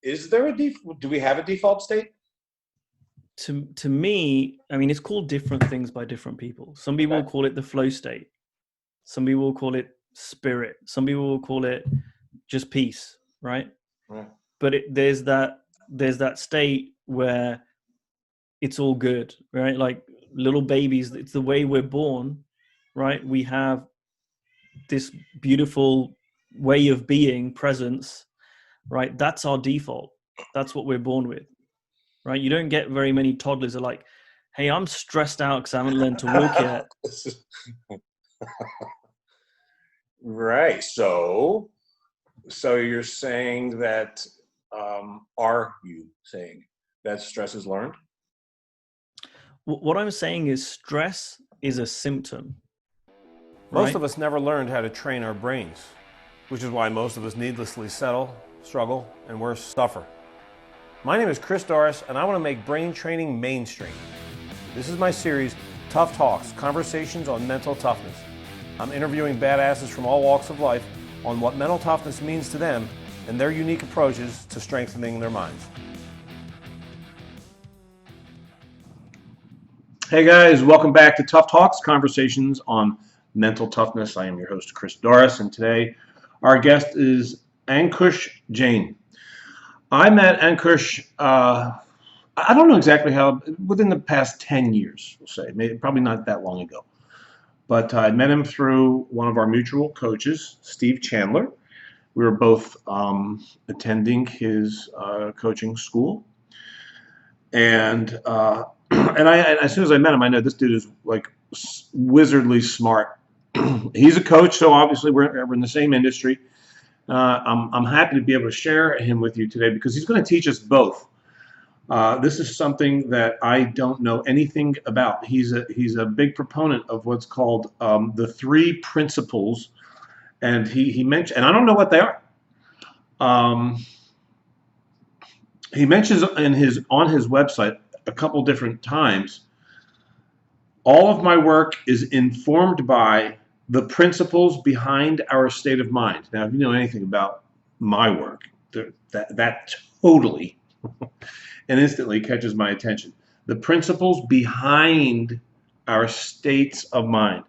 is there a do we have a default state? To me, I mean, it's called different things by different people. Some people will call it the flow state. Some people will call it spirit. Some people will call it just peace, right? But there's that state where it's all good, right? Like little babies, it's the way we're born, right? We have this beautiful way of being, presence, right? That's our default. That's what we're born with, right? You don't get very many toddlers that are like, hey, I'm stressed out because I haven't learned to walk yet. Right. So you're saying that, are you saying that stress is learned? What I'm saying is stress is a symptom. Most of us never learned how to train our brains, which is why most of us needlessly settle, struggle, and worse, suffer. My name is Chris Dorris, and I want to make brain training mainstream. This is my series, Tough Talks, Conversations on Mental Toughness. I'm interviewing badasses from all walks of life on what mental toughness means to them and their unique approaches to strengthening their minds. Hey guys, welcome back to Tough Talks, Conversations on Mental Toughness. I am your host, Chris Dorris, and today our guest is Ankush Jain. I met Ankush, I don't know exactly how, within the past 10 years, we'll say, maybe, probably not that long ago. But I met him through one of our mutual coaches, Steve Chandler. We were both attending his coaching school. And as soon as I met him, I know this dude is like wizardly smart. He's a coach, so obviously we're in the same industry. I'm happy to be able to share him with you today because he's going to teach us both. This is something that I don't know anything about. He's a big proponent of what's called the 3 principles, and he mentioned, and I don't know what they are. He mentions on his website a couple different times. All of my work is informed by the principles behind our state of mind. Now, if you know anything about my work, that totally and instantly catches my attention. The principles behind our states of mind.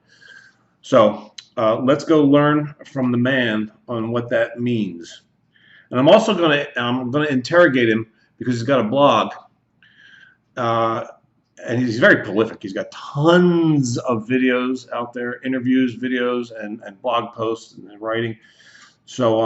So let's go learn from the man on what that means. And I'm also going to interrogate him because he's got a blog. And he's very prolific. He's got tons of videos out there, interviews, videos, and blog posts and writing. So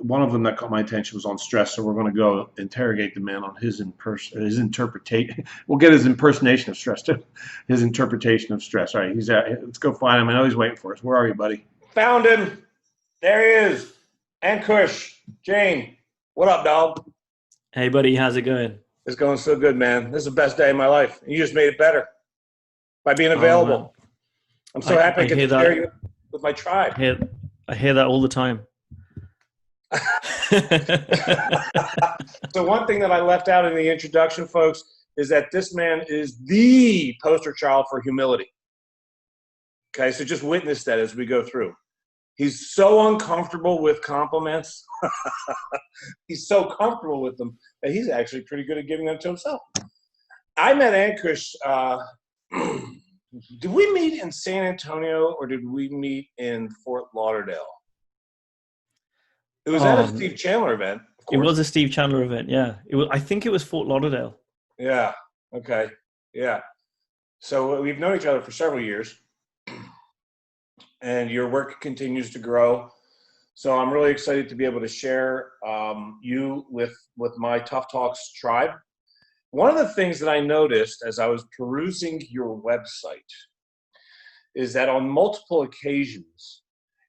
one of them that caught my attention was on stress. So we're going to go interrogate the man on his interpretation. We'll get his impersonation of stress too. His interpretation of stress. All right, let's go find him. I know he's waiting for us. Where are you, buddy? Found him. There he is. Ankush Jain. What up, dog? Hey, buddy. How's it going? It's going so good, man. This is the best day of my life. You just made it better by being available. I'm so happy I get to share you with my tribe. I hear that all the time. So one thing that I left out in the introduction, folks, is that this man is the poster child for humility. Okay, so just witness that as we go through. He's so uncomfortable with compliments. He's so comfortable with them that he's actually pretty good at giving them to himself. I met Ankush. Did we meet in San Antonio or did we meet in Fort Lauderdale? It was at a Steve Chandler event. Of course. It was a Steve Chandler event, yeah. I think it was Fort Lauderdale. Yeah. Okay. Yeah. So we've known each other for several years. And your work continues to grow. So I'm really excited to be able to share you with my Tough Talks tribe. One of the things that I noticed as I was perusing your website is that on multiple occasions,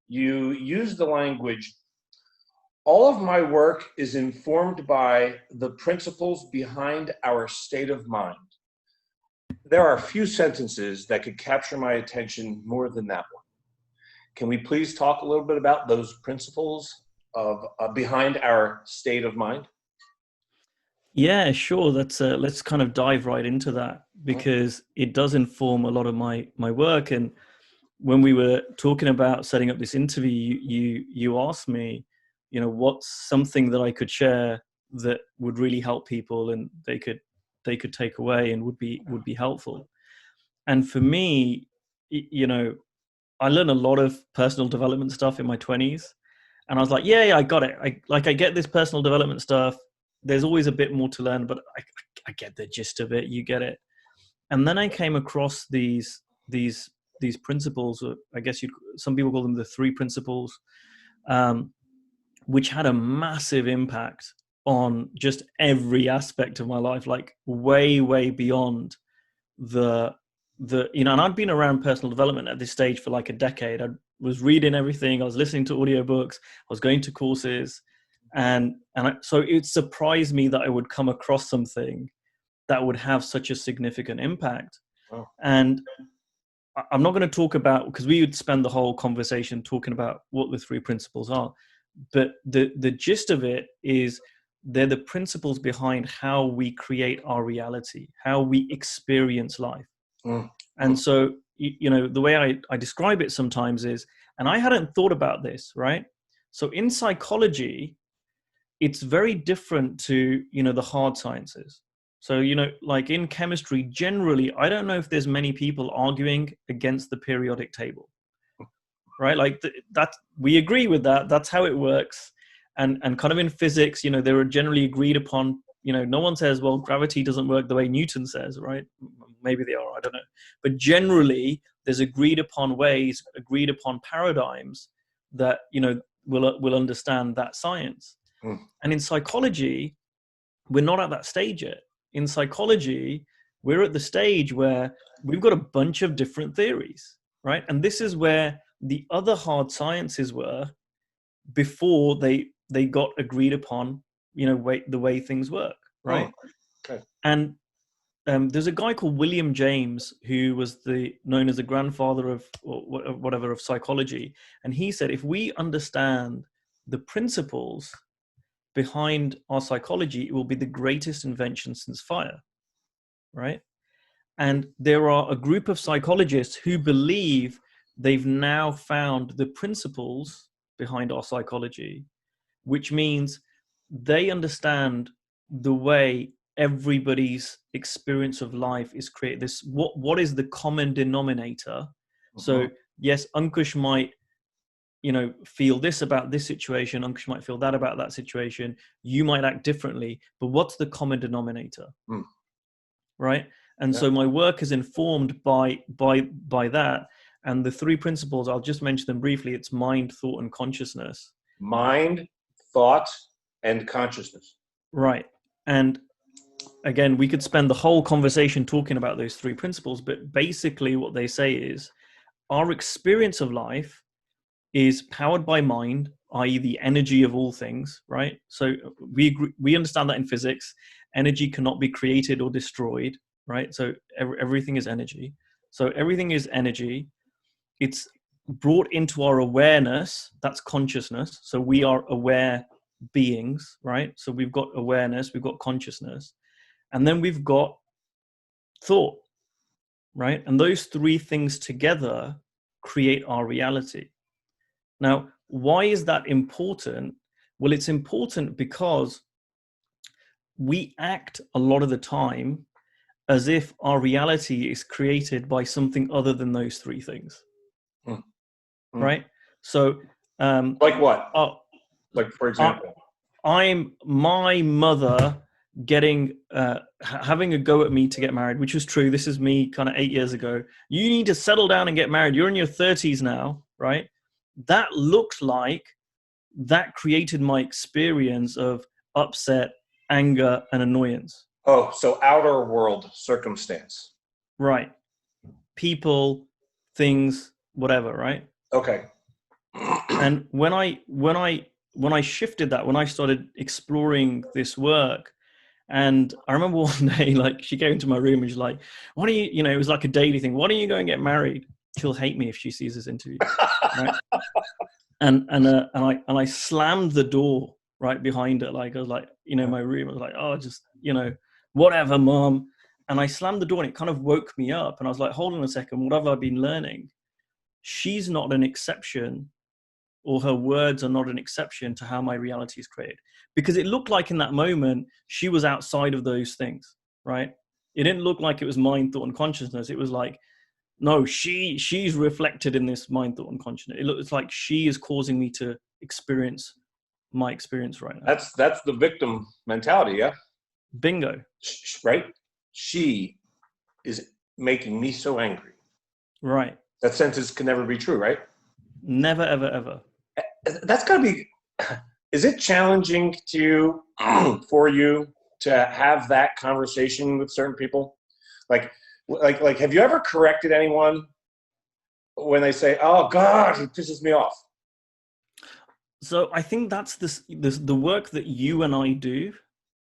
you use the language, all of my work is informed by the principles behind our state of mind. There are a few sentences that could capture my attention more than that one. Can we please talk a little bit about those principles of behind our state of mind? Yeah, sure. Let's kind of dive right into that because it does inform a lot of my work. And when we were talking about setting up this interview, you asked me, what's something that I could share that would really help people and they could take away and would be helpful. And for me, you know, I learned a lot of personal development stuff in my 20s, and I was like, yeah, I got it. I get this personal development stuff. There's always a bit more to learn, but I get the gist of it. You get it. And then I came across these principles. I guess some people call them the 3 principles, which had a massive impact on just every aspect of my life, like way beyond the and I'd been around personal development at this stage for like a decade. I was reading everything. I was listening to audiobooks. I was going to courses, so it surprised me that I would come across something that would have such a significant impact. Oh. And I'm not going to talk about, because we would spend the whole conversation talking about what the 3 principles are, but the gist of it is they're the principles behind how we create our reality, how we experience life. And so, you know, the way I describe it sometimes is, and I hadn't thought about this, right? So in psychology, it's very different to, you know, the hard sciences. So, you know, like in chemistry, generally, I don't know if there's many people arguing against the periodic table, right? Like that, we agree with that. That's how it works. And kind of in physics, you know, they were generally agreed upon. You know, no one says, well, gravity doesn't work the way Newton says, right? Maybe they are, I don't know. But generally, there's agreed upon ways, agreed upon paradigms that, you know, will understand that science. And in psychology, we're not at that stage yet. In psychology, we're at the stage where we've got a bunch of different theories, right? And this is where the other hard sciences were before they got agreed upon, you know, the way things work, right? Oh, okay. And there's a guy called William James who was known as the grandfather of whatever of psychology, and he said if we understand the principles behind our psychology, it will be the greatest invention since fire, right? And there are a group of psychologists who believe they've now found the principles behind our psychology, which means they understand the way everybody's experience of life is created. This what is the common denominator? So yes, Ankush might, you know, feel this about this situation. Ankush might feel that about that situation. You might act differently, but what's the common denominator, right? And so my work is informed by that. And the 3 principles, I'll just mention them briefly. It's mind, thought, and consciousness. Mind, thought, and consciousness. Right. And again, we could spend the whole conversation talking about those 3 principles, but basically what they say is our experience of life is powered by mind, i.e. the energy of all things, right? So we understand that in physics, energy cannot be created or destroyed, right? So everything is energy. So everything is energy. It's brought into our awareness, that's consciousness. So we are aware beings, right? So we've got awareness, we've got consciousness, and then we've got thought, right? And those 3 things together create our reality. Now, why is that important? Well, it's important because we act a lot of the time as if our reality is created by something other than those 3 things, right? So, like what? Like, for example, my mother having a go at me to get married, which was true. This is me kind of 8 years ago. You need to settle down and get married. You're in your 30s now, right? That looked like that created my experience of upset, anger, and annoyance. Oh, so outer world circumstance. Right. People, things, whatever, right? Okay. And when I shifted that, when I started exploring this work, and I remember one day, like, she came into my room and she's like, why don't you, you know, it was like a daily thing. Why don't you go and get married? She'll hate me if she sees this interview. Right. And I slammed the door right behind her. Like, I was like, you know, my room, I was like, oh, just, you know, whatever, mom. And I slammed the door and it kind of woke me up. And I was like, hold on a second, what have I been learning? She's not an exception. or her words are not an exception to how my reality is created. Because it looked like in that moment, she was outside of those things, right? It didn't look like it was mind, thought, and consciousness. It was like, no, she's reflected in this mind, thought, and consciousness. It looks like she is causing me to experience my experience right now. That's the victim mentality, yeah? Bingo. Right? She is making me so angry. Right. That sentence can never be true, right? Never, ever, ever. That's got to be, is it challenging for you to have that conversation with certain people? Like, have you ever corrected anyone when they say, oh God, he pisses me off? So I think that's the work that you and I do.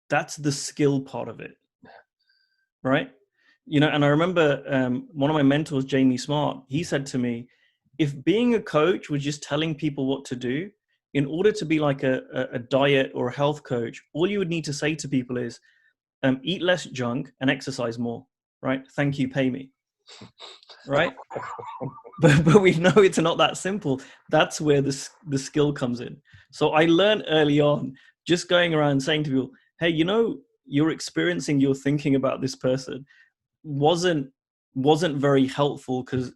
That's the skill part of it, right? And I remember one of my mentors, Jamie Smart, he said to me, if being a coach was just telling people what to do, in order to be like a diet or a health coach, all you would need to say to people is, eat less junk and exercise more, right? Thank you, pay me, right? but we know it's not that simple. That's where the skill comes in. So I learned early on, just going around saying to people, hey, you're experiencing, you're thinking about this person wasn't very helpful, because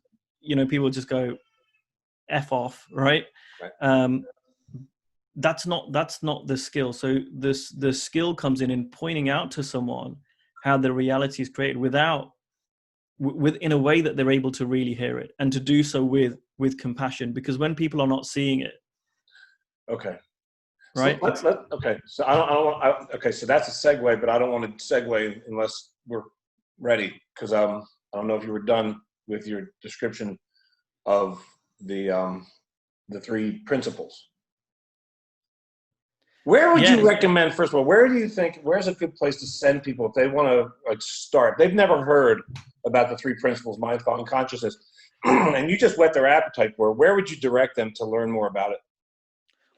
people just go F off, right? That's not the skill. So the skill comes in pointing out to someone how the reality is created in a way that they're able to really hear it, and to do so with compassion, because when people are not seeing it. Okay. Right. So okay. So I don't want. Okay. So that's a segue, but I don't want to segue unless we're ready, because I don't know if you were done with your description of the 3 principles. Where would you recommend, first of all, where's a good place to send people if they want to start? They've never heard about the 3 principles, mind, thought, and consciousness, and you just whet their appetite for it. Where would you direct them to learn more about it?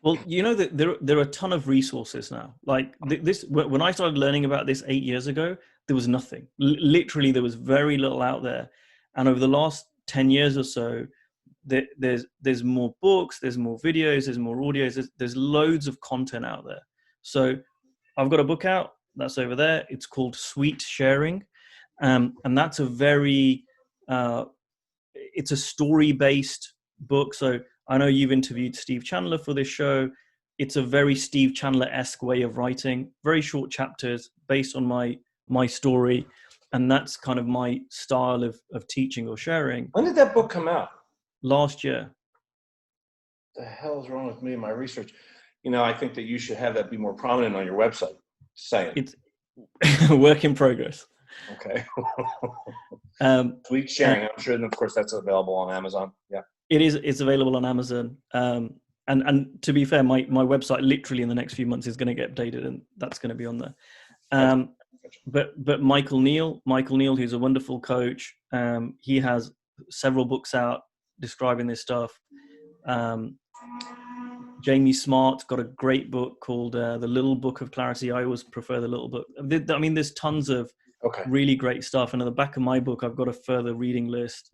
Well, that there are a ton of resources now. Like this, when I started learning about this 8 years ago, there was nothing. Literally, there was very little out there. And over the last 10 years or so, there's more books, there's more videos, there's more audios, there's loads of content out there. So I've got a book out that's over there. It's called Sweet Sharing. And that's a very, it's a story-based book. So I know you've interviewed Steve Chandler for this show. It's a very Steve Chandler-esque way of writing, very short chapters based on my story. And that's kind of my style of teaching or sharing. When did that book come out? Last year. The hell is wrong with me and my research? I think that you should have that be more prominent on your website. Just saying. It's a work in progress. Okay. Sweet Sharing. I'm sure, and of course, that's available on Amazon. Yeah. It is. It's available on Amazon. And to be fair, my website literally in the next few months is going to get updated, and that's going to be on there. But Michael Neal, who's a wonderful coach, he has several books out describing this stuff. Jamie Smart's got a great book called The Little Book of Clarity. I always prefer the Little Book. I mean, there's tons of really great stuff. And at the back of my book, I've got a further reading list.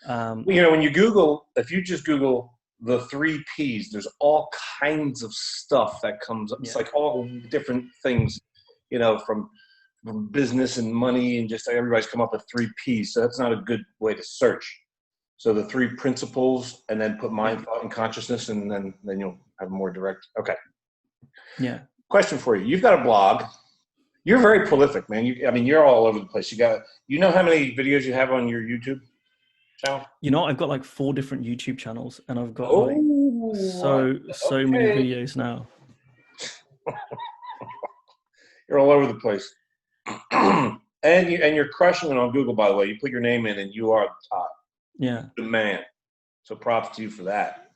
When you Google, if you just Google the 3 Ps, there's all kinds of stuff that comes up. It's like all different things, from business and money, and just everybody's come up with 3 Ps. So that's not a good way to search. So the 3 principles, and then put mind, thought, and consciousness, and then you'll have more direct. Okay. Yeah. Question for you. You've got a blog. You're very prolific, man. You're all over the place. You know how many videos you have on your YouTube channel? I've got like 4 different YouTube channels, and I've got so many videos now. You're all over the place. and you're crushing it on Google, by the way. You put your name in, and you are the top. Yeah. The man. So props to you for that.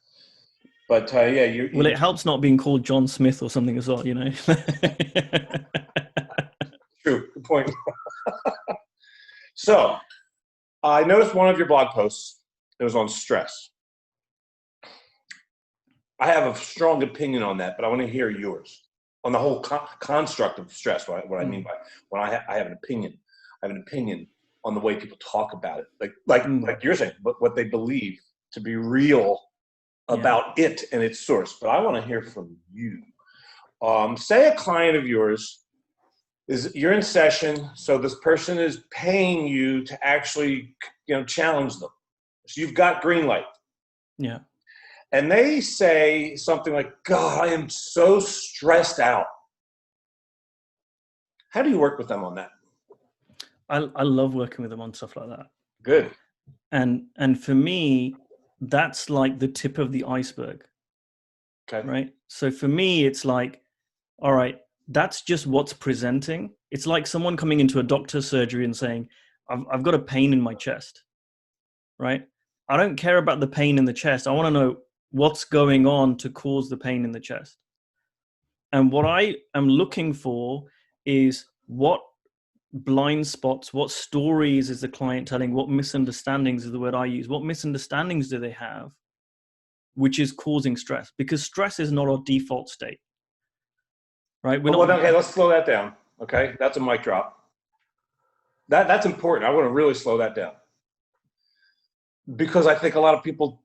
But yeah, well, it helps not being called John Smith or something as well, True. Good point. So I noticed one of your blog posts. It was on stress. I have a strong opinion on that, but I want to hear yours on the whole construct of stress. What I mean by when I have an opinion. I have an opinion on the way people talk about it, like you're saying, what they believe to be real about it and its source, but I want to hear from you. Say a client of yours you're in session, so this person is paying you to actually, challenge them. So you've got green light. Yeah. And they say something like, God, I am so stressed out. How do you work with them on that? I love working with them on stuff like that. Good. And for me, that's like the tip of the iceberg. Okay. Right. So for me, it's like, all right, that's just what's presenting. It's like someone coming into a doctor's surgery and saying, I've got a pain in my chest. Right. I don't care about the pain in the chest. I want to know what's going on to cause the pain in the chest. And what I am looking for is what blind spots, what stories is the client telling, what misunderstandings is the word I use, what misunderstandings do they have, which is causing stress, because stress is not our default state. Right? Okay, let's slow that down. Okay, that's a mic drop. That's important. I want to really slow that down, because I think a lot of people,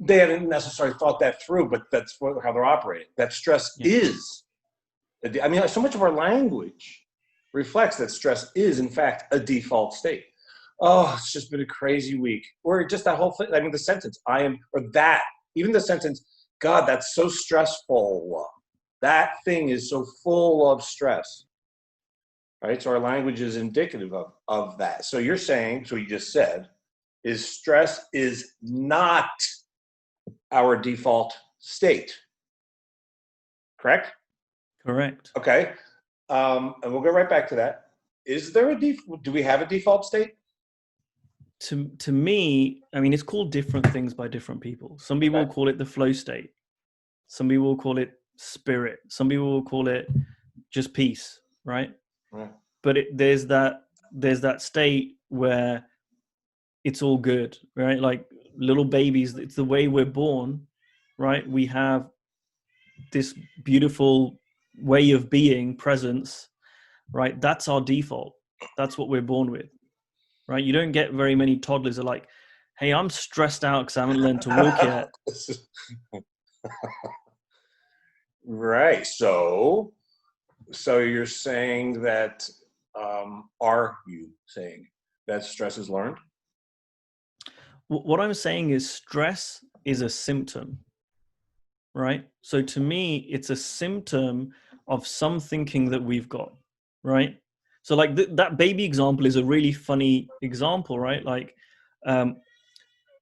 they haven't necessarily thought that through, but that's how they're operating. That stress is. I mean, so much of our language reflects that stress is, in fact, a default state. Oh, it's just been a crazy week, or just that whole thing. I mean, the sentence even the sentence, God, that's so stressful. That thing is so full of stress, right? So our language is indicative of that. So you're saying, so you just said, is stress is not our default state, correct? Correct. Okay, and we'll go right back to that. Is there do we have a default state? To me, I mean, it's called different things by different people. Some people will call it the flow state. Some people will call it spirit. Some people will call it just peace, right? Right. But there's that state where it's all good, right? Like little babies, it's the way we're born, right? We have this beautiful way of being, presence, right? That's our default. That's what we're born with, right? You don't get very many toddlers that are like, hey, I'm stressed out because I haven't learned to walk yet. Right. So you're saying that, are you saying that stress is learned? What I'm saying is stress is a symptom, right? So to me, it's a symptom of some thinking that we've got, right? So like that baby example is a really funny example, right? Like,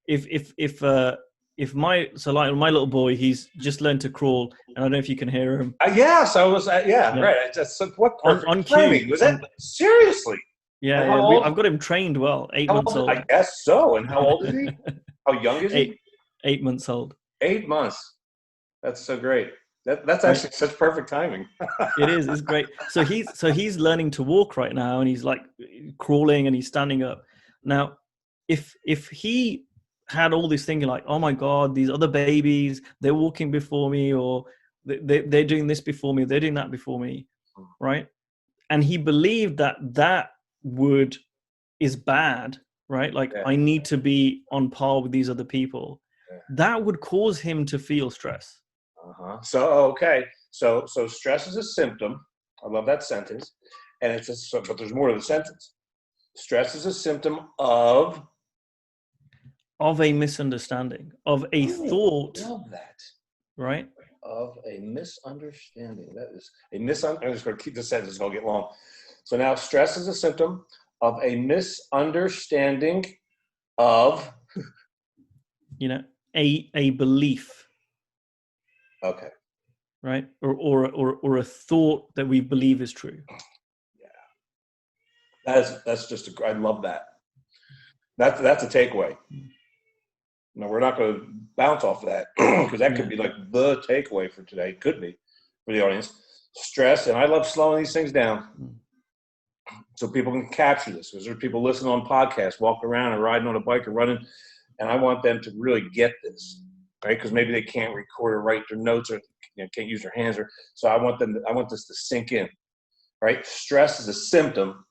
if my little boy, he's just learned to crawl, and I don't know if you can hear him. Yes, I was. Yeah, right. Just what perfect on timing cue. was that? Seriously. Yeah, I've got him trained well. 8 months old. I guess so. And how old is he? How young is he? 8 months old. 8 months. That's so great. That's actually such perfect timing. It is. It's great. So he's learning to walk right now, and he's like crawling and he's standing up. Now, if he had all this thinking like, oh my God, these other babies, they're walking before me, or they're doing this before me, they're doing that before me, right? And he believed that is bad, right? Like, I need to be on par with these other people. That would cause him to feel stress. So stress is a symptom. I love that sentence, and but there's more to the sentence. Stress is a symptom of a misunderstanding, of a thought. Love that. Right? Of a misunderstanding. That is a misunderstanding. I'm just going to keep this sentence. It's going to get long. So now, stress is a symptom of a misunderstanding of, a belief. Okay. Right? Or a thought that we believe is true. Yeah. That's just I love that. That's a takeaway. No, we're not going to bounce off of that, because that could be like the takeaway for today. Could be for the audience. Stress, and I love slowing these things down so people can capture this. Because there's people listening on podcasts, walking around and riding on a bike or running, and I want them to really get this, right? Because maybe they can't record or write their notes, or can't use their hands, so I want this to sink in, right? Stress is a symptom.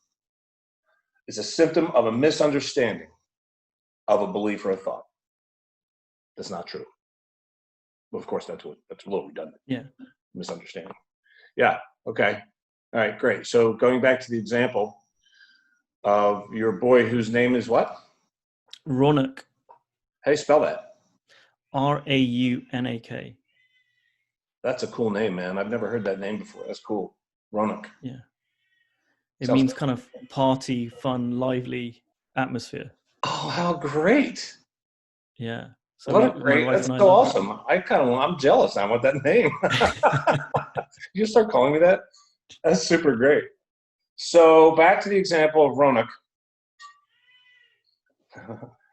It's a symptom of a misunderstanding of a belief or a thought. That's not true. Well, of course, that's a little redundant. Yeah. Misunderstanding. Yeah. Okay. All right. Great. So going back to the example of your boy whose name is what? Ronak. How do you spell that? Raunak. That's a cool name, man. I've never heard that name before. That's cool. Ronak. Yeah. It Sounds means good. kind of party, fun, lively atmosphere. Oh, how great. Yeah. So What a my great, wife that's and I so love awesome. I'm jealous. I want that name. You start calling me that? That's super great. So back to the example of Ronak.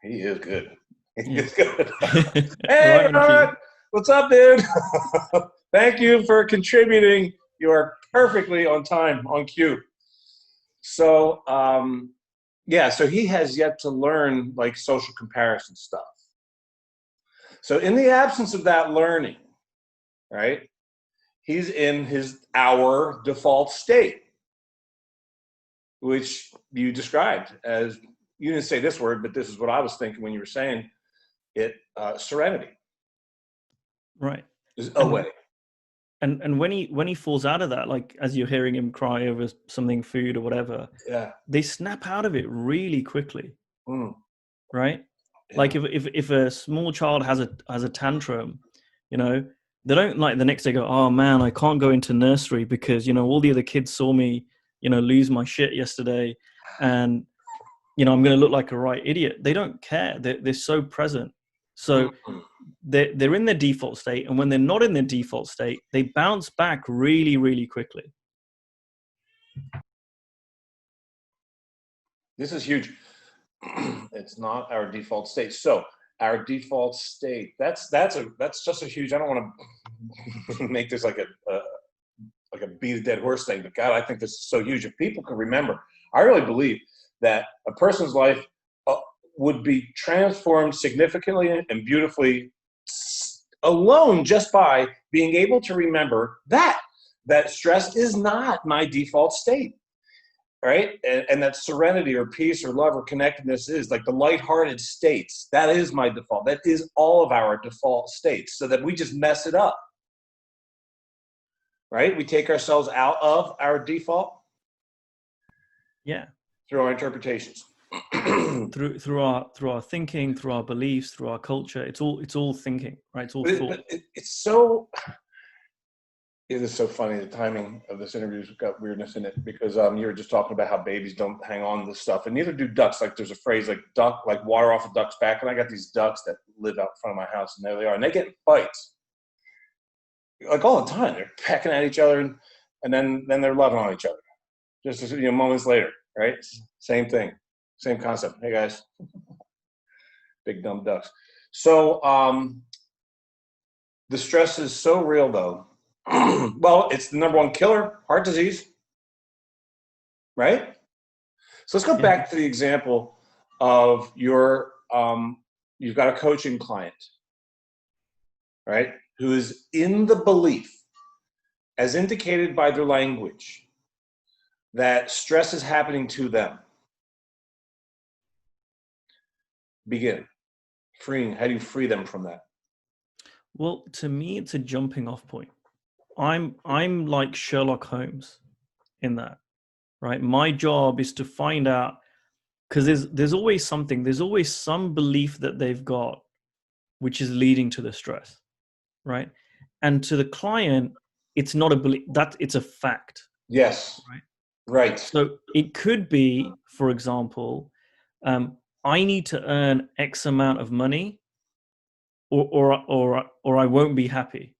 He is good. He is good. Hey, Right on Ronak. cue. What's up, dude? Thank you for contributing. You are perfectly on time, on cue. So, yeah, so he has yet to learn like social comparison stuff. So in the absence of that learning, right, he's in our default state, which you described as, you didn't say this word, but this is what I was thinking when you were saying it, serenity. Right. Is away. And when he falls out of that, like as you're hearing him cry over something, food or whatever, Yeah. they snap out of it really quickly. Mm. Right. Yeah. Like if a small child has a tantrum, you know, they don't like the next day go, oh man, I can't go into nursery because, you know, all the other kids saw me, you know, lose my shit yesterday, and, you know, I'm going to look like a right idiot. They don't care. They're so present. So they're in their default state, and when they're not in their default state, they bounce back really, really quickly. This is huge. It's not our default state. So our default state, that's just a huge, I don't want to make this like a beat a dead horse thing, but God, I think this is so huge. If people could remember, I really believe that a person's life would be transformed significantly and beautifully alone just by being able to remember that stress is not my default state. Right? And that serenity or peace or love or connectedness is like the lighthearted states. That is my default. That is all of our default states, so that we just mess it up. Right? We take ourselves out of our default. Yeah. Through our interpretations. through our thinking, through our beliefs, through our culture. It's all thinking, right? It's all thought. It's so. It is so funny. The timing of this interview's got weirdness in it because you were just talking about how babies don't hang on to stuff, and neither do ducks. Like there's a phrase like duck, like water off a duck's back, and I got these ducks that live out in front of my house, and there they are, and they get in fights like all the time. They're pecking at each other, and then they're loving on each other. Just moments later, right? Same thing, same concept. Hey guys, big dumb ducks. So the stress is so real though. Well, it's the number one killer, heart disease, right? So let's go back to the example of you've got a coaching client, right, who is in the belief, as indicated by their language, that stress is happening to them. Begin. Freeing. How do you free them from that? Well, to me, it's a jumping off point. I'm like Sherlock Holmes in that, right? My job is to find out, because there's always something, there's always some belief that they've got which is leading to the stress, right? And to the client, it's not a belief, it's a fact. Yes. Right. So it could be, for example, I need to earn X amount of money or I won't be happy.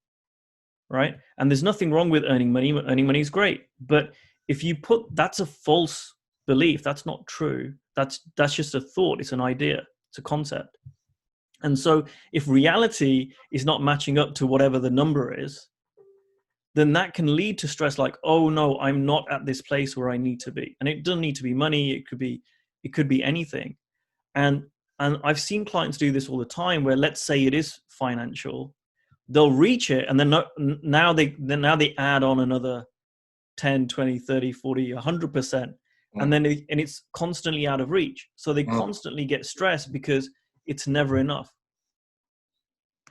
Right? And there's nothing wrong with earning money. Earning money is great. But if you that's a false belief. That's not true. That's just a thought. It's an idea. It's a concept. And so if reality is not matching up to whatever the number is, then that can lead to stress like, oh no, I'm not at this place where I need to be. And it doesn't need to be money. It could be anything. And I've seen clients do this all the time where, let's say it is financial, they'll reach it, and then now they add on another 10, 20, 30, 40, 100%. And then it's constantly out of reach. So they constantly get stressed because it's never enough.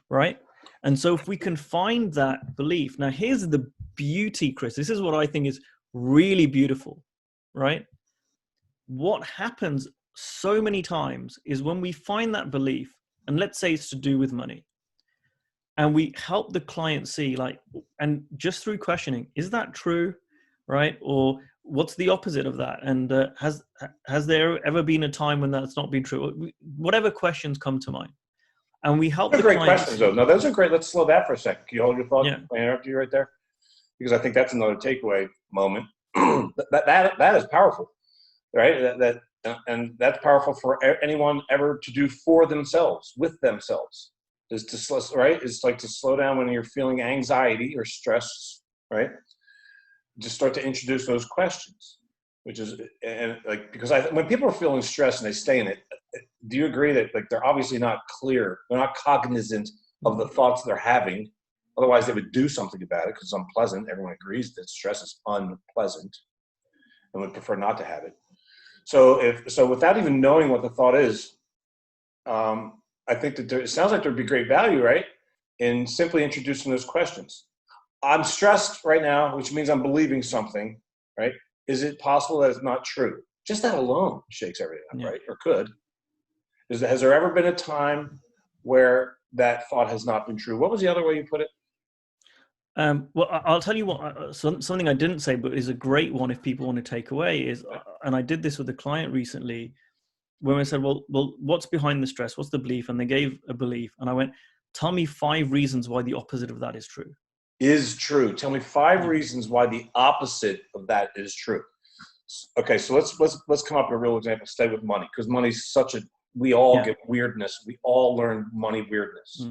Right? And so if we can find that belief, now here's the beauty, Chris, this is what I think is really beautiful, right? What happens so many times is when we find that belief, and let's say it's to do with money, and we help the client see, like, and just through questioning, is that true, right? Or what's the opposite of that? And has there ever been a time when that's not been true? Whatever questions come to mind. And we help the great clients. Questions, though. No, those are great. Let's slow that for a second. Can you hold your thought? Yeah. Can I interrupt you right there? Because I think that's another takeaway moment. that is powerful, right? And that's powerful for anyone ever to do for themselves, with themselves. Is to, right? It's like to slow down when you're feeling anxiety or stress, right? Just start to introduce those questions, which is, and like, because when people are feeling stressed and they stay in it, do you agree that, like, they're obviously not clear, they're not cognizant of the thoughts they're having? Otherwise they would do something about it, because it's unpleasant. Everyone agrees that stress is unpleasant and would prefer not to have it. So without even knowing what the thought is, I think that it sounds like there'd be great value, right, in simply introducing those questions. I'm stressed right now, which means I'm believing something, right? Is it possible that it's not true? Just that alone shakes everything up, right? Or could. Has there ever been a time where that thought has not been true? What was the other way you put it? Well, I'll tell you what, something I didn't say, but is a great one if people want to take away is, and I did this with a client recently, when I said, well, what's behind the stress? What's the belief? And they gave a belief. And I went, tell me 5 reasons why the opposite of that is true. Is true. Tell me 5 reasons why the opposite of that is true. Okay, so let's come up with a real example. Stay with money, because money's such a, we all get weirdness. We all learn money weirdness.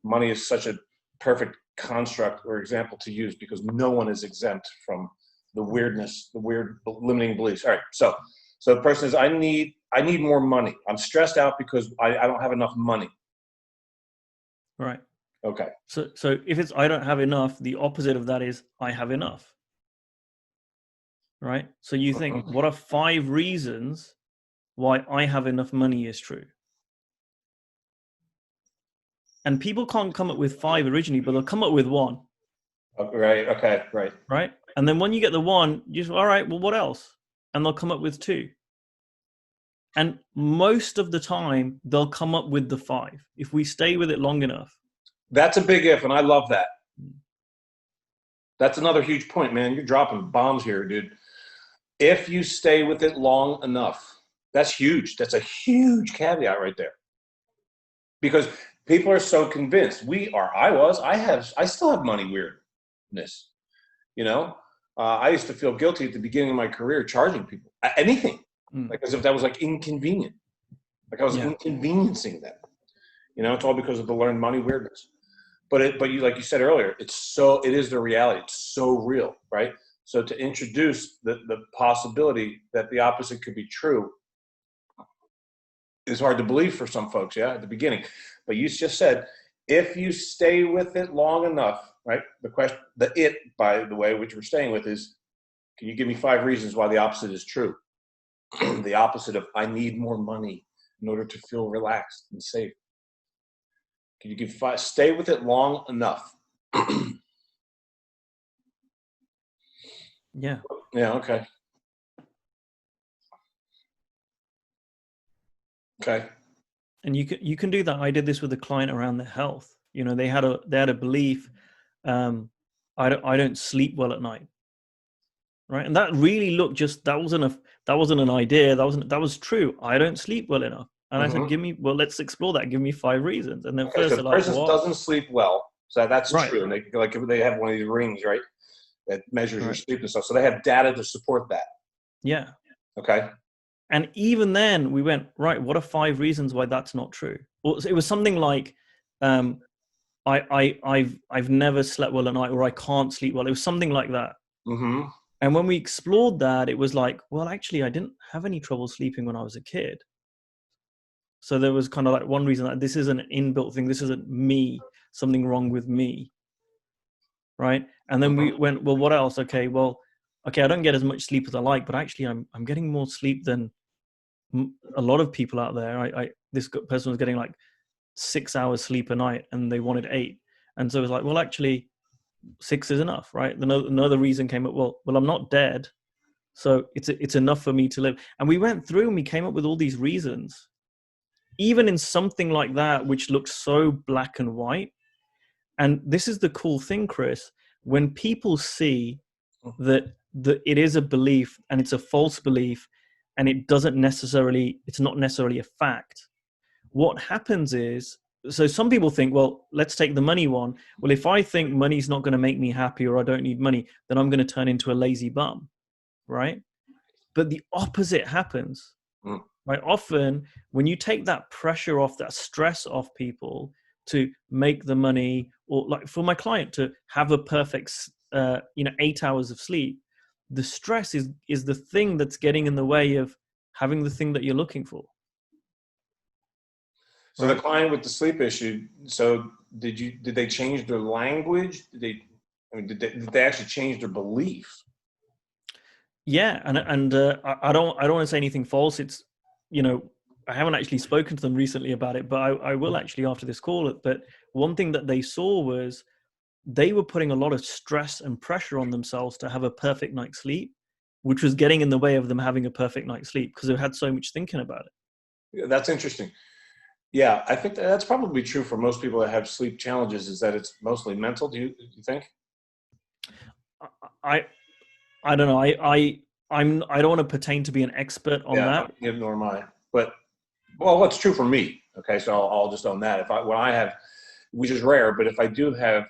Money is such a perfect construct or example to use, because no one is exempt from the weirdness, the weird limiting beliefs. All right, so the person is, I need more money. I'm stressed out because I don't have enough money. Right. Okay. So if it's I don't have enough, the opposite of that is I have enough. Right? So you think, what are 5 reasons why I have enough money is true? And people can't come up with 5 originally, but they'll come up with 1. Right. Okay. Right. Right? And then when you get the 1, you just, all right, well, what else? And they'll come up with 2. And most of the time, they'll come up with the 5 if we stay with it long enough. That's a big if, and I love that. That's another huge point, man. You're dropping bombs here, dude. If you stay with it long enough, that's huge. That's a huge caveat right there. Because people are so convinced. I still have money weirdness. You know, I used to feel guilty at the beginning of my career charging people anything, like as if that was like inconvenient. Like I was inconveniencing them. You know, it's all because of the learned money weirdness. But you, like you said earlier, it is the reality. It's so real, right? So to introduce the possibility that the opposite could be true is hard to believe for some folks, at the beginning. But you just said, if you stay with it long enough, right? The question, by the way, which we're staying with is, can you give me 5 reasons why the opposite is true? The opposite of I need more money in order to feel relaxed and safe. Can you give 5? Stay with it long enough. Yeah. Yeah. Okay. Okay. And you can do that. I did this with a client around their health. You know, they had a belief, I don't sleep well at night. Right. And that really that wasn't an idea. That was true. I don't sleep well enough. And I said, let's explore that. Give me 5 reasons. And then first, so the person doesn't sleep well. So that's right. true. And they have one of these rings, right, that measures your sleep and stuff. So they have data to support that. Yeah. Okay. And even then we went, right, what are 5 reasons why that's not true? Well, it was something like, I've never slept well at night, or I can't sleep well. It was something like that. Mm-hmm. And when we explored that, it was like, well, actually, I didn't have any trouble sleeping when I was a kid. So there was kind of like one reason that this isn't an inbuilt thing. This isn't me, something wrong with me. Right. And then we went, well, what else? Okay, I don't get as much sleep as I like, but actually I'm getting more sleep than a lot of people out there. This person was getting like 6 hours sleep a night and they wanted 8. And so it was like, well, actually 6 is enough, right? Another reason came up, well, I'm not dead. So it's enough for me to live. And we went through and we came up with all these reasons, even in something like that, which looks so black and white. And this is the cool thing, Chris, when people see that it is a belief and it's a false belief and it's not necessarily a fact. What happens is, so some people think, well, let's take the money one. Well, if I think money's not going to make me happy or I don't need money, then I'm going to turn into a lazy bum, right? But the opposite happens, right? Often when you take that pressure off, that stress off people to make the money, or like for my client to have a perfect 8 hours of sleep, the stress is the thing that's getting in the way of having the thing that you're looking for. So the client with the sleep issue, so did they change their language? Did they actually change their belief? Yeah, and I don't want to say anything false. It's, I haven't actually spoken to them recently about it, but I will actually after this call. But one thing that they saw was they were putting a lot of stress and pressure on themselves to have a perfect night's sleep, which was getting in the way of them having a perfect night's sleep because they had so much thinking about it. Yeah, that's interesting. Yeah, I think that's probably true for most people that have sleep challenges, is that it's mostly mental. Do you think? I don't know. I don't want to pertain to be an expert on that. Yeah, nor am I. But what's true for me? Okay, so I'll just own that. When I have, which is rare, but if I do have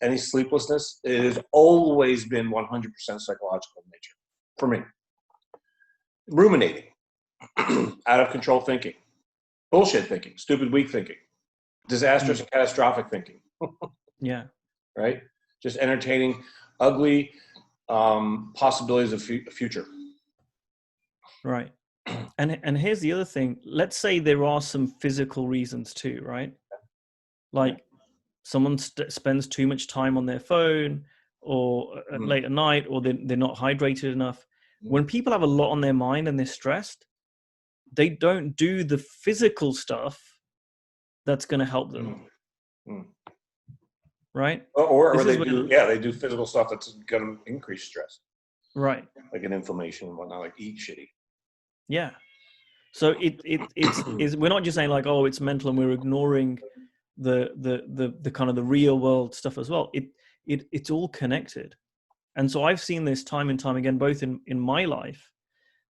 any sleeplessness, it has always been 100% psychological in nature for me. Ruminating, out of control thinking, bullshit thinking, stupid, weak thinking, disastrous and catastrophic thinking. Yeah. Right? Just entertaining ugly possibilities of future. Right. And here's the other thing. Let's say there are some physical reasons too, right? Like someone spends too much time on their phone or late at night, or they're not hydrated enough. When people have a lot on their mind and they're stressed, they don't do the physical stuff that's going to help them. Right? Or they do physical stuff that's going to increase stress. Right. Like an inflammation and whatnot, like eat shitty. Yeah. So it's we're not just saying like, oh, it's mental and we're ignoring the kind of the real world stuff as well. It's all connected. And so I've seen this time and time again, both in my life,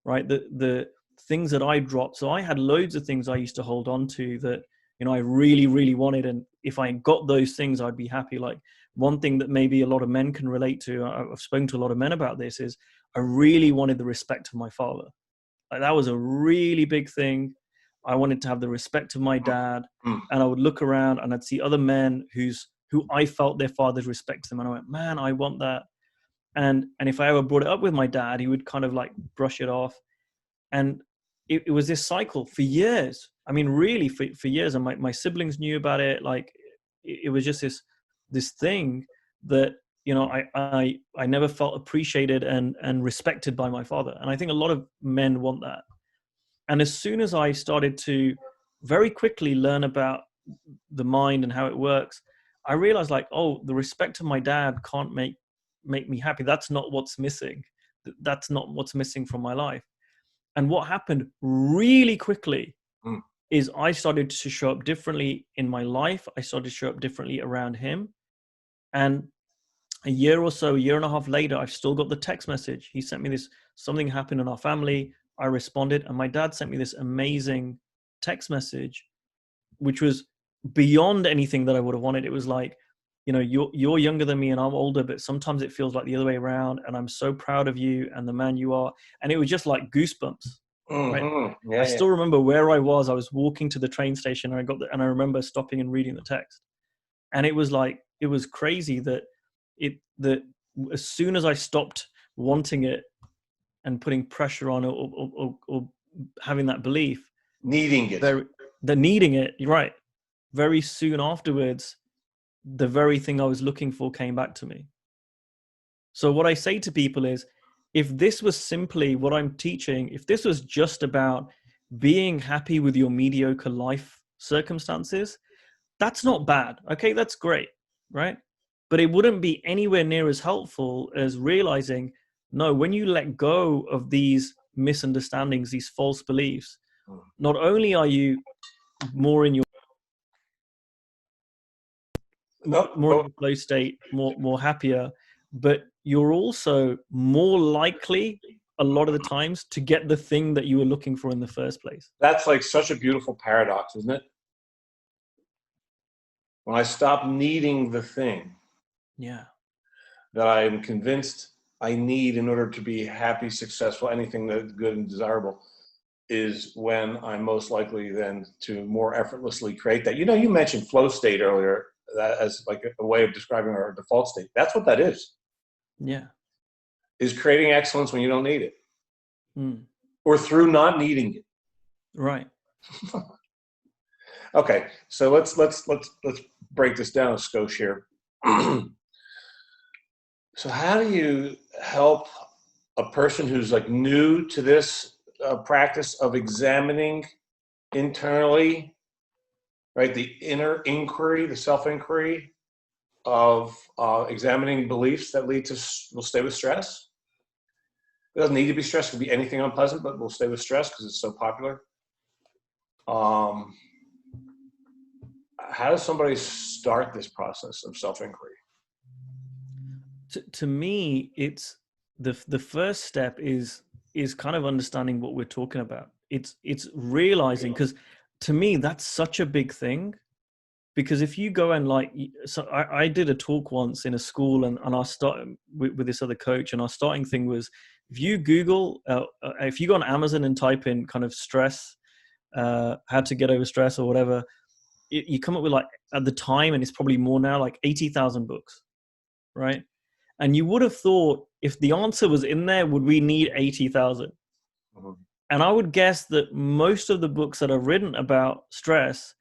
right? The things that I dropped. So I had loads of things I used to hold on to that, I really, really wanted. And if I got those things, I'd be happy. Like one thing that maybe a lot of men can relate to, I've spoken to a lot of men about this, is I really wanted the respect of my father. Like that was a really big thing. I wanted to have the respect of my dad, and I would look around and I'd see other men who I felt their fathers respected them. And I went, man, I want that. And if I ever brought it up with my dad, he would kind of like brush it off. And it was this cycle for years. I mean, really for years. And my siblings knew about it. Like it was just this thing that, I never felt appreciated and respected by my father. And I think a lot of men want that. And as soon as I started to very quickly learn about the mind and how it works, I realized like, oh, the respect of my dad can't make me happy. That's not what's missing. That's not what's missing from my life. And what happened really quickly is I started to show up differently in my life. I started to show up differently around him. And a year and a half later, I've still got the text message. He sent me this, something happened in our family. I responded, and my dad sent me this amazing text message, which was beyond anything that I would have wanted. It was like, you're younger than me and I'm older, but sometimes it feels like the other way around. And I'm so proud of you and the man you are. And it was just like goosebumps. Right? I still remember where I was. I was walking to the train station and I remember stopping and reading the text. And it was like, it was crazy that as soon as I stopped wanting it and putting pressure on it or having that belief, needing it, you're right. Very soon afterwards, the very thing I was looking for came back to me. So what I say to people is, if this was simply what I'm teaching, if this was just about being happy with your mediocre life circumstances, that's not bad. Okay, that's great, right? But it wouldn't be anywhere near as helpful as realizing, no, when you let go of these misunderstandings, these false beliefs, not only are you more in your more in your flow state, more happier, but you're also more likely a lot of the times to get the thing that you were looking for in the first place. That's like such a beautiful paradox, isn't it? When I stop needing the thing that I'm convinced I need in order to be happy, successful, anything that's good and desirable, is when I'm most likely then to more effortlessly create that. You know, you mentioned flow state earlier, that as like a way of describing our default state. That's what that is. Yeah. Is creating excellence when you don't need it. Or through not needing it. Right. Okay, so let's break this down a skosh here. So how do you help a person who's like new to this practice of examining internally, right? The inner inquiry, the self-inquiry of examining beliefs that lead to, will stay with stress. It doesn't need to be stress, it could be anything unpleasant, but we'll stay with stress because it's so popular. How does somebody start this process of self-inquiry? To me, it's the first step is kind of understanding what we're talking about. It's realizing, because to me that's such a big thing. Because if you go and like, so I did a talk once in a school, and I started with this other coach, and our starting thing was, if you Google, if you go on Amazon and type in kind of stress, how to get over stress or whatever, you come up with, like, at the time, and it's probably more now, like 80,000 books, right? And you would have thought, if the answer was in there, would we need 80,000? And I would guess that most of the books that are written about stress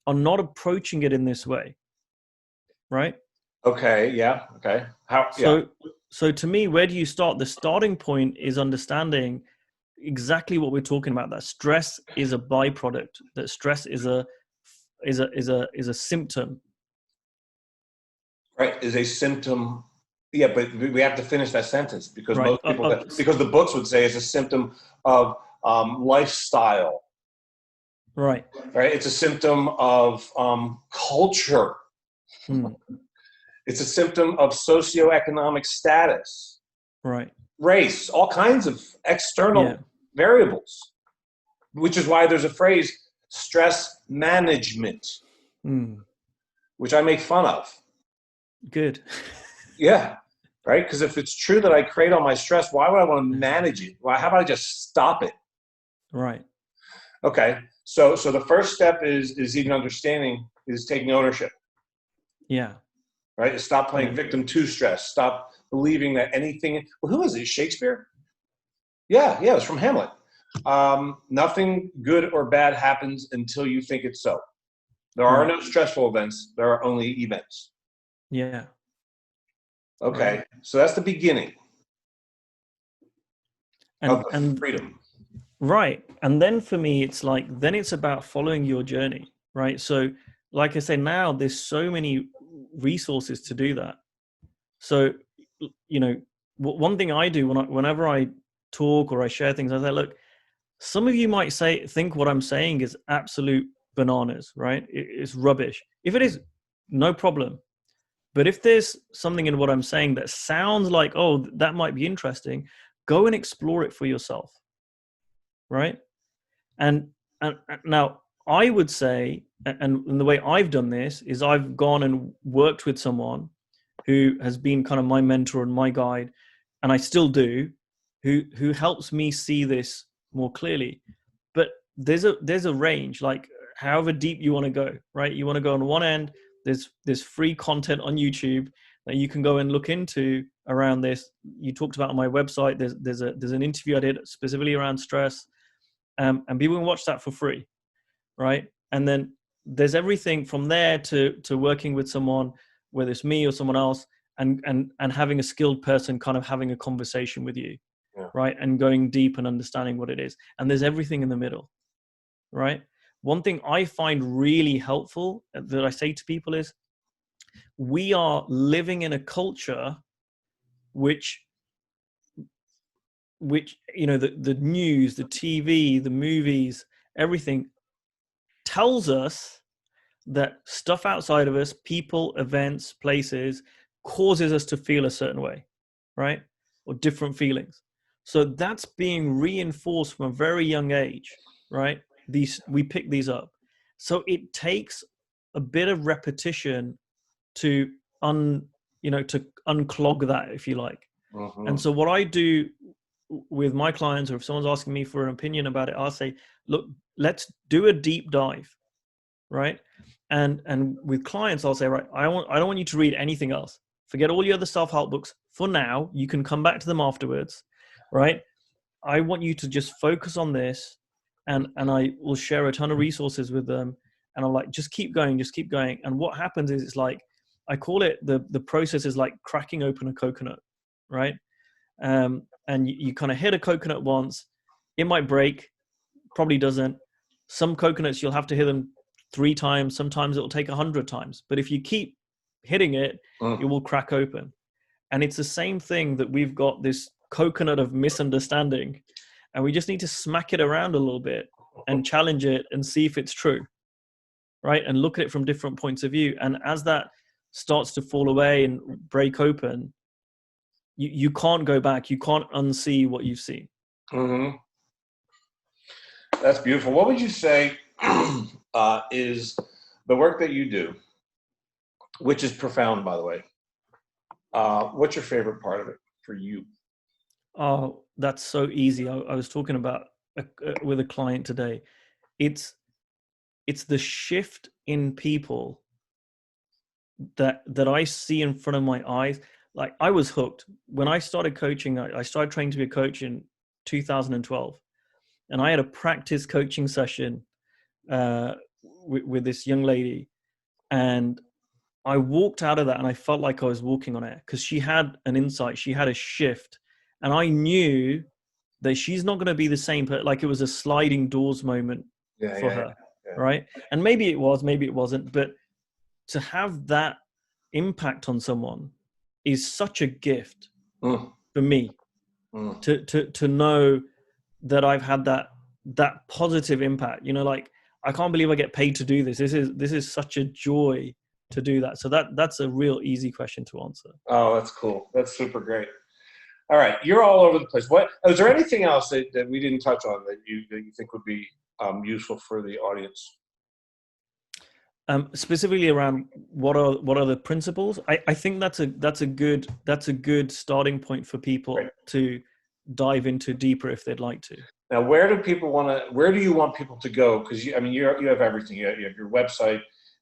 are not approaching it in this way, right? Okay, yeah, okay. How? So to me, where do you start? The starting point is understanding exactly what we're talking about. That stress is a byproduct. That stress is a symptom. Right, is a symptom. Yeah, but we have to finish that sentence, because Right. most people, because the books would say it's a symptom of lifestyle. Right. Right. It's a symptom of culture. It's a symptom of socioeconomic status. Right. Race, all kinds of external variables, which is why there's a phrase, stress management, which I make fun of. Good. Yeah. Right. Because if it's true that I create all my stress, why would I want to manage it? Why? How about I just stop it? Right. Okay. So the first step is even understanding, is taking ownership. Yeah. Right. Stop playing victim to stress. Stop believing that anything. Well, who is it? Shakespeare? Yeah. It was from Hamlet. Nothing good or bad happens until you think it's so. There are no stressful events. There are only events. Yeah. Okay. Right. So that's the beginning of freedom. Right. And then for me, it's like, then it's about following your journey, right? So like I say, now there's so many resources to do that. So, you know, one thing I do whenever I talk or I share things, I say, look, some of you might think what I'm saying is absolute bananas, right? It's rubbish. If it is, no problem. But if there's something in what I'm saying that sounds like, oh, that might be interesting, go and explore it for yourself. Right. And now I would say, and the way I've done this is I've gone and worked with someone who has been kind of my mentor and my guide, and I still do, who helps me see this more clearly. But there's a range, like however deep you want to go, right? You want to go on one end, there's free content on YouTube that you can go and look into around this. You talked about on my website, there's an interview I did specifically around stress. And people can watch that for free, right? And then there's everything from there to working with someone, whether it's me or someone else, and having a skilled person kind of having a conversation with you, right? And going deep and understanding what it is. And there's everything in the middle, right? one thing I find really helpful that I say to people is, we are living in a culture which the news, the TV, the movies, everything tells us that stuff outside of us, people, events, places, causes us to feel a certain way, right? Or different feelings. So that's being reinforced from a very young age, right? We pick these up. So it takes a bit of repetition to unclog that, if you like. Mm-hmm. And so what I do with my clients, or if someone's asking me for an opinion about it, I'll say, look, let's do a deep dive, right? And with clients, I'll say, right, I don't want you to read anything else. Forget all your other self-help books for now. You can come back to them afterwards, right? I want you to just focus on this, and I will share a ton of resources with them. And I'm like, just keep going, just keep going. And what happens is, it's like, I call it the process is like cracking open a coconut, right? And you kind of hit a coconut once, it might break, probably doesn't. Some coconuts, you'll have to hit them 3 times. Sometimes it'll take 100 times. But if you keep hitting it, it will crack open. And it's the same thing, that we've got this coconut of misunderstanding, and we just need to smack it around a little bit and challenge it and see if it's true, right? And look at it from different points of view. And as that starts to fall away and break open, you can't go back. You can't unsee what you've seen. Mm-hmm. That's beautiful. What would you say is the work that you do, which is profound, by the way? What's your favorite part of it for you? Oh, that's so easy. I was talking about with a client today. It's the shift in people that I see in front of my eyes. Like, I was hooked when I started coaching. I started training to be a coach in 2012, and I had a practice coaching session with this young lady, and I walked out of that and I felt like I was walking on air, because she had an insight, she had a shift, and I knew that she's not going to be the same, but like, it was a sliding doors moment for her, right? And maybe it was, maybe it wasn't, but to have that impact on someone is such a gift for me. To know that I've had that positive impact. Like, I can't believe I get paid to do this. This is such a joy to do that. So that's a real easy question to answer. Oh, that's cool. That's super great. All right, you're all over the place. Is there anything else that we didn't touch on that you think would be useful for the audience? Specifically around what are the principles? I think that's a good starting point for people to dive into deeper if they'd like to. Now, where do you want people to go? Because you have everything. You have your website,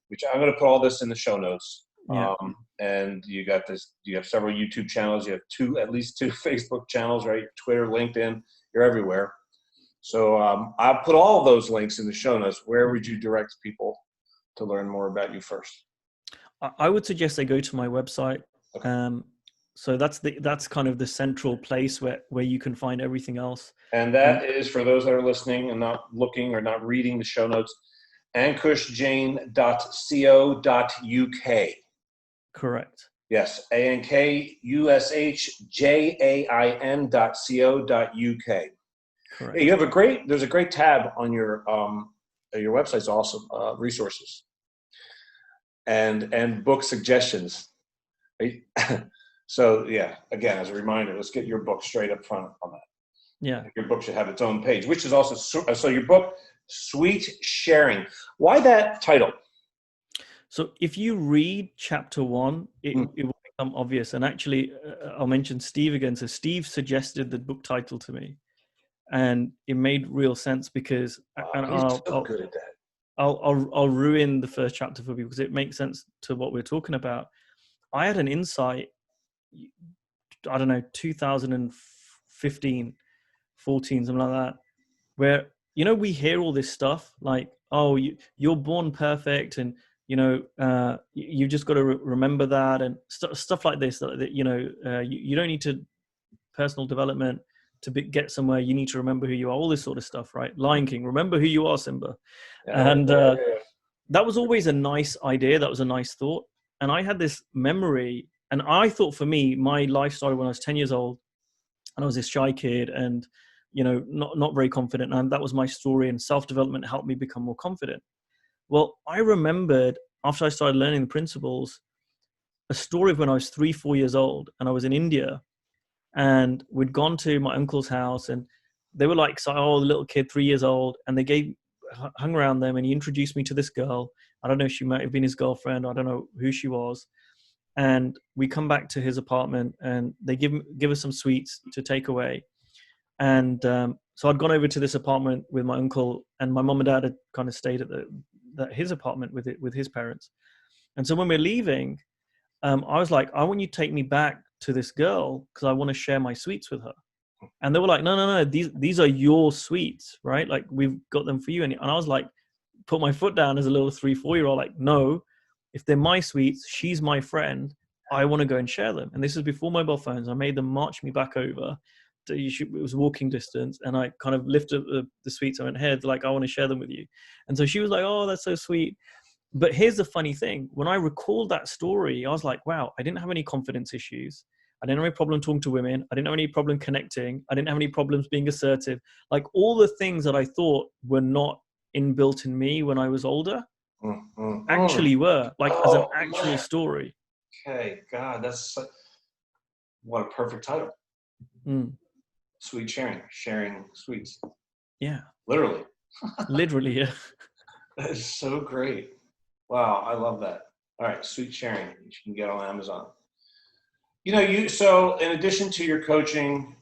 which I'm going to put all this in the show notes. Yeah. And you got this. You have several YouTube channels. You have at least two Facebook channels, right? Twitter, LinkedIn. You're everywhere. So I'll put all of those links in the show notes. Where would you direct people to learn more about you first? I would suggest they go to my website. Okay. So that's kind of the central place where you can find everything else. And that is, for those that are listening and not looking or not reading the show notes, ankushjain.co.uk. Correct. Yes, ANKUSHJAIN.co.uk. Correct. You have there's a great tab on your website's awesome, resources and book suggestions. Right? So yeah, again, as a reminder, let's get your book straight up front on that. Yeah. Your book should have its own page, which is also, so your book, Sweet Sharing. Why that title? So if you read chapter 1, it will become obvious. And actually, I'll mention Steve again. So Steve suggested the book title to me, and it made real sense because he's so good at that. I'll ruin the first chapter for people because it makes sense to what we're talking about. I had an insight, I don't know, 2015, 14, something like that, where, we hear all this stuff like, oh, you're born perfect, and, you just got to remember that, and stuff like this, that you don't need to personal development get somewhere, you need to remember who you are, all this sort of stuff, right? Lion King, remember who you are, Simba. Yeah, And that was always a nice idea. That was a nice thought. And I had this memory, and I thought for me, my life started when I was 10 years old, and I was this shy kid and, you know, not very confident. And that was my story, and self-development helped me become more confident. Well, I remembered after I started learning the principles, a story of when I was 3-4 years old, and I was in India, and we'd gone to my uncle's house, and they were like, oh, the little kid, 3 years old, and they hung around them, and he introduced me to this girl. I don't know if she might have been his girlfriend. I don't know who she was. And we come back to his apartment, and they give us some sweets to take away. And so I'd gone over to this apartment with my uncle, and my mom and dad had kind of stayed at his apartment with his parents. And so when we're leaving, I was like, I want you to take me back to this girl because I want to share my sweets with her. And they were like, no, these are your sweets, right? Like, we've got them for you. And I was like, put my foot down as a little 3-4-year-old, like, no, if they're my sweets, she's my friend, I want to go and share them. And this is before mobile phones. I made them march me back over. It was walking distance, and I kind of lifted the sweets. I went, hey, like, I want to share them with you. And so she was like, oh, that's so sweet. But here's the funny thing. When I recalled that story, I was like, wow, I didn't have any confidence issues. I didn't have any problem talking to women. I didn't have any problem connecting. I didn't have any problems being assertive. Like, all the things that I thought were not inbuilt in me when I was older actually were, like, as an actual story. Okay, God, what a perfect title. Sweet sharing sweets. Yeah. Literally. Literally, yeah. That is so great. Wow, I love that. All right, sweet sharing. You can get on Amazon. You know, so in addition to your coaching,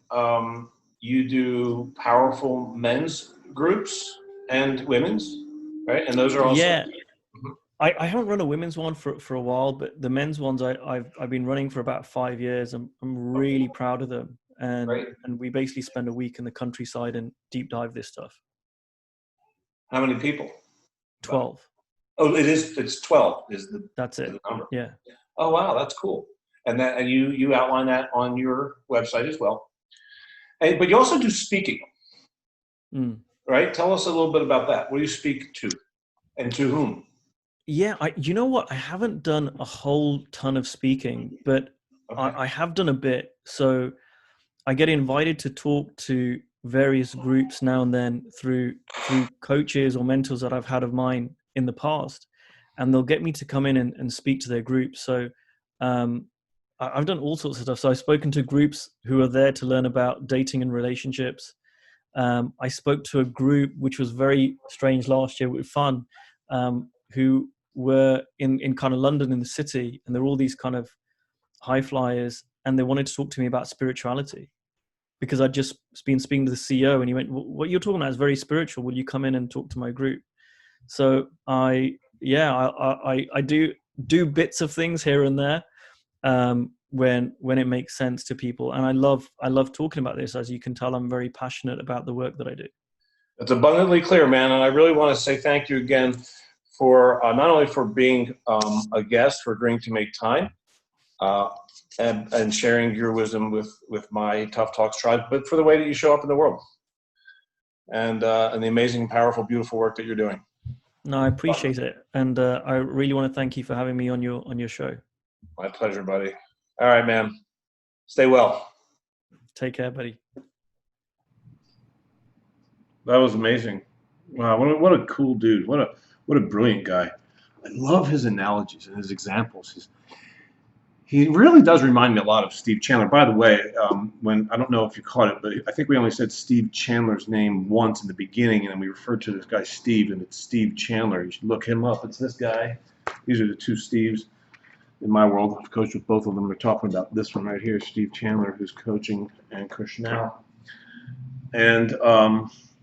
you do powerful men's groups and women's, right? And those are also... Yeah. I haven't run a women's one for a while, but the men's ones I've been running for about 5 years. I'm really proud of them. And we basically spend a week in the countryside and deep dive this stuff. How many people? 12. Oh, it's 12 That's it. the number. Yeah. Oh, wow, that's cool. And you outline that on your website as well. But you also do speaking, right? Tell us a little bit about that. What do you speak to, and to whom? Yeah, you know what? I haven't done a whole ton of speaking, but I have done a bit. So I get invited to talk to various groups now and then through coaches or mentors that I've had of mine in the past, and they'll get me to come in and speak to their groups. So I've done all sorts of stuff. So I've spoken to groups who are there to learn about dating and relationships. I spoke to a group which was very strange last year, with fun, who were in kind of London in the city, and they're all these kind of high flyers, and they wanted to talk to me about spirituality because I'd just been speaking to the CEO, and he went, what you're talking about is very spiritual. Will you come in and talk to my group? So I do bits of things here and there when it makes sense to people. And I love talking about this. As you can tell, I'm very passionate about the work that I do. It's abundantly clear, man. And I really want to say thank you again for not only for being a guest, for agreeing to make time and sharing your wisdom with my Tough Talks tribe, but for the way that you show up in the world and the amazing, powerful, beautiful work that you're doing. No, I appreciate it. And I really want to thank you for having me on your show. My pleasure, buddy. All right, man. Stay well. Take care, buddy. That was amazing. Wow, what a cool dude. What a brilliant guy. I love his analogies and his examples. He really does remind me a lot of Steve Chandler. By the way, when I don't know if you caught it, but I think we only said Steve Chandler's name once in the beginning, and then we referred to this guy Steve, and it's Steve Chandler. You should look him up. It's this guy. These are the two Steves in my world. I've coached with both of them. We're talking about this one right here, Steve Chandler, who's coaching Ankush now. And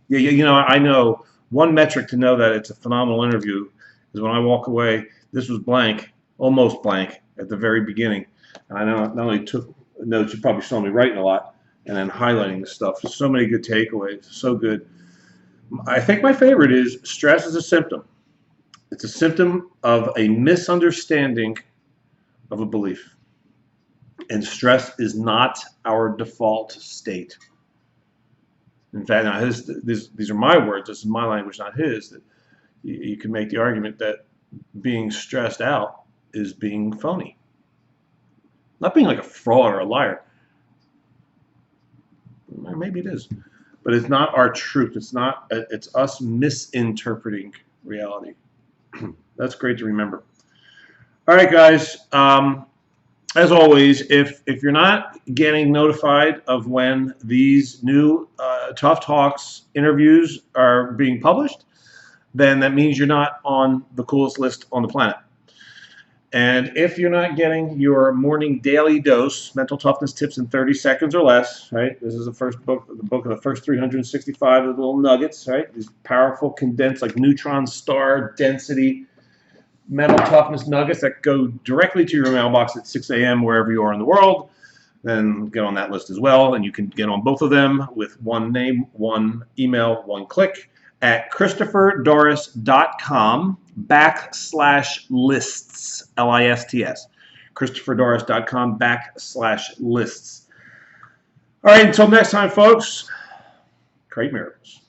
you know, I know one metric to know that it's a phenomenal interview is when I walk away. This was blank, almost blank at the very beginning. And I not only took notes, you probably saw me writing a lot and then highlighting the stuff. So many good takeaways, so good. I think my favorite is stress is a symptom. It's a symptom of a misunderstanding of a belief. And stress is not our default state. In fact, now these are my words. This is my language, not his. That you can make the argument that being stressed out is being phony, not being like a fraud or a liar. Maybe it is, but it's not our truth. It's not. It's us misinterpreting reality. That's great to remember. All right, guys. As always, if you're not getting notified of when these new Tough Talks interviews are being published, then that means you're not on the coolest list on the planet. And if you're not getting your morning daily dose, mental toughness tips in 30 seconds or less, right? This is the first book, the book of the first 365 of the little nuggets, right? These powerful, condensed, like neutron star density mental toughness nuggets that go directly to your mailbox at 6 a.m. wherever you are in the world. Then get on that list as well, and you can get on both of them with one name, one email, one click at ChristopherDorris.com/lists, LISTS. ChristopherDorris.com/lists. All right, until next time, folks, create miracles.